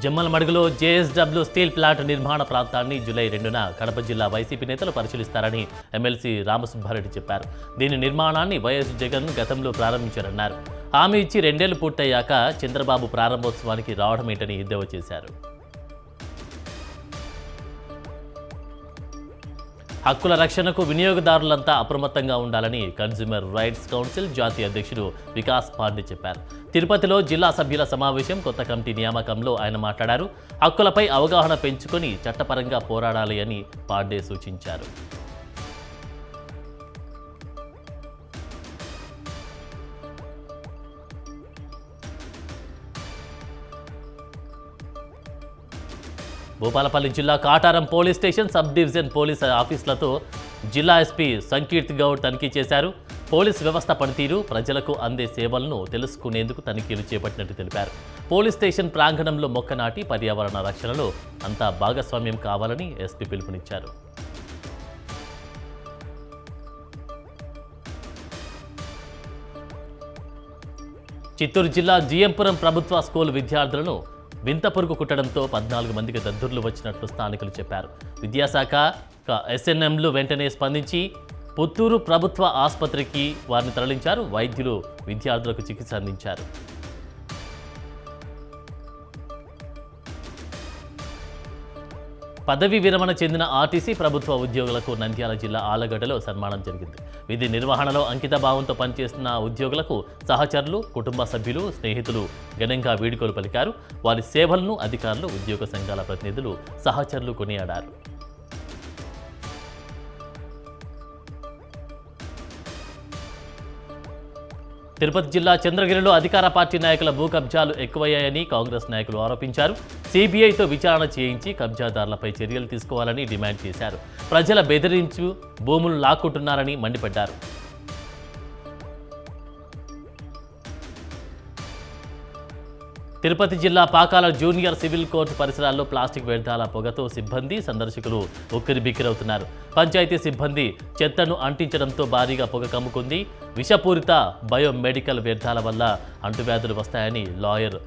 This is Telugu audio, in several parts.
జమ్మలమడుగులో జేఎస్డబ్ల్యూ స్టీల్ ప్లాంట్ నిర్మాణ ప్రాంతాన్ని జూలై 2న కడప జిల్లా వైసీపీ నేతలు పరిశీలిస్తారని ఎమ్మెల్సీ రామసుబ్బారెడ్డి చెప్పారు. దీని నిర్మాణాన్ని వైఎస్ జగన్ గతంలో ప్రారంభించారన్నారు. హామీ ఇచ్చి 2 ఏళ్లు పూర్తయ్యాక చంద్రబాబు ప్రారంభోత్సవానికి రావడమేంటని ఎద్దేవా చేశారు. హక్కుల రక్షణకు వినియోగదారులంతా అప్రమత్తంగా ఉండాలని కన్స్యూమర్ రైట్స్ కౌన్సిల్ జాతీయ అధ్యక్షుడు వికాస్ పాండే చెప్పారు. తిరుపతిలో జిల్లా సభ్యుల సమావేశం కొత్త కమిటీ నియామకంలో ఆయన మాట్లాడారు. హక్కులపై అవగాహన పెంచుకొని చట్టపరంగా పోరాడాలి అని పాండే సూచించారు. భూపాలపల్లి జిల్లా Kataram police station sub division police ఆఫీసులతో జిల్లా ఎస్పీ సంకీర్త్ గౌడ్ తనిఖీ చేశారు. పోలీస్ వ్యవస్థ పనితీరు, ప్రజలకు అందే సేవలను తెలుసుకునేందుకు తనిఖీలు చేపట్టినట్టు తెలిపారు. పోలీస్ స్టేషన్ ప్రాంగణంలో మొక్క నాటి పర్యావరణ రక్షణలో అంతా భాగస్వామ్యం కావాలని ఎస్పీ పిలుపునిచ్చారు. చిత్తూరు జిల్లా జిఎంపురం ప్రభుత్వ స్కూల్ విద్యార్థులను వింత పురుగు కుట్టడంతో 14 మందికి దద్దుర్లు వచ్చినట్లు స్థానికులు చెప్పారు. విద్యాశాఖ ఎస్ఎన్ఎంలు వెంటనే స్పందించి పుత్తూరు ప్రభుత్వ ఆసుపత్రికి వారిని తరలించారు. వైద్యులు విద్యార్థులకు చికిత్స అందించారు. పదవీ విరమణ చెందిన ఆర్టీసీ ప్రభుత్వ ఉద్యోగులకు నంద్యాల జిల్లా ఆలగడ్డలో సన్మానం జరిగింది. విధి నిర్వహణలో అంకిత భావంతో పనిచేస్తున్న ఉద్యోగులకు సహచరులు, కుటుంబ సభ్యులు, స్నేహితులు ఘనంగా వీడ్కోలు పలికారు. వారి సేవలను అధికారులు, ఉద్యోగ సంఘాల ప్రతినిధులు, సహచరులు కొనియాడారు. తిరుపతి జిల్లా చంద్రగిరిలో అధికార పార్టీ నాయకుల భూ కబ్జాలు ఎక్కువయ్యాయని కాంగ్రెస్ నాయకులు ఆరోపించారు. సిబిఐతో విచారణ చేయించి కబ్జాదారులపై చర్యలు తీసుకోవాలని డిమాండ్ చేశారు. ప్రజల బెదిరించు భూములు లాక్కుంటున్నారని మండిపడ్డారు. తిరుపతి జిల్లా పాకాల జూనియర్ సివిల్ కోర్టు పరిసరాల్లో ప్లాస్టిక్ వ్యర్థాల పొగతో సిబ్బంది, సందర్శకులు ఉక్కిరిబిక్కిరవుతున్నారు. పంచాయతీ సిబ్బంది చెత్తను అంటించడంతో భారీగా పొగ కమ్ముకుంది. విషపూరిత బయోమెడికల్ వ్యర్థాల వల్ల అంటువ్యాధులు వస్తాయని లాయర్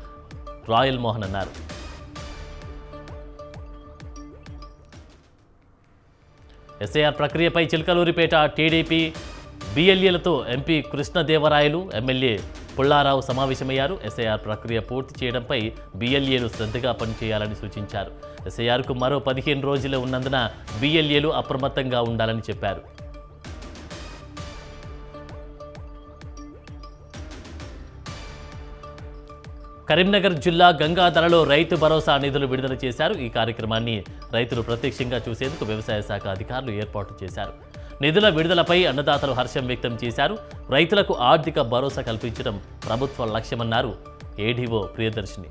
రాయల్ మోహన్ అన్నారు. ఎస్ఐఆర్ ప్రక్రియపై చిలకలూరిపేట టీడీపీ బిఎల్ఏలతో ఎంపీ కృష్ణదేవరాయలు, ఎమ్మెల్యే పుల్లారావు సమావేశమయ్యారు. ఎస్ఐఆర్ ప్రక్రియ పూర్తి చేయడంపై బిఎల్ఏలు శ్రద్ధగా పనిచేయాలని సూచించారు. ఎస్ఐఆర్కు మరో 15 రోజులు ఉన్నందున బిఎల్ఏలు అప్రమత్తంగా ఉండాలని చెప్పారు. కరీంనగర్ జిల్లా గంగాధరలో రైతు భరోసా నిధులు విడుదల చేశారు. ఈ కార్యక్రమాన్ని రైతులు ప్రత్యక్షంగా చూసేందుకు వ్యవసాయ శాఖ అధికారులు ఏర్పాటు చేశారు. నిధుల విడుదలపై అన్నదాతలు హర్షం వ్యక్తం చేశారు. రైతులకు ఆర్థిక భరోసా కల్పించడం ప్రభుత్వ లక్ష్యమన్నారు ఏడీఓ ప్రియదర్శిని.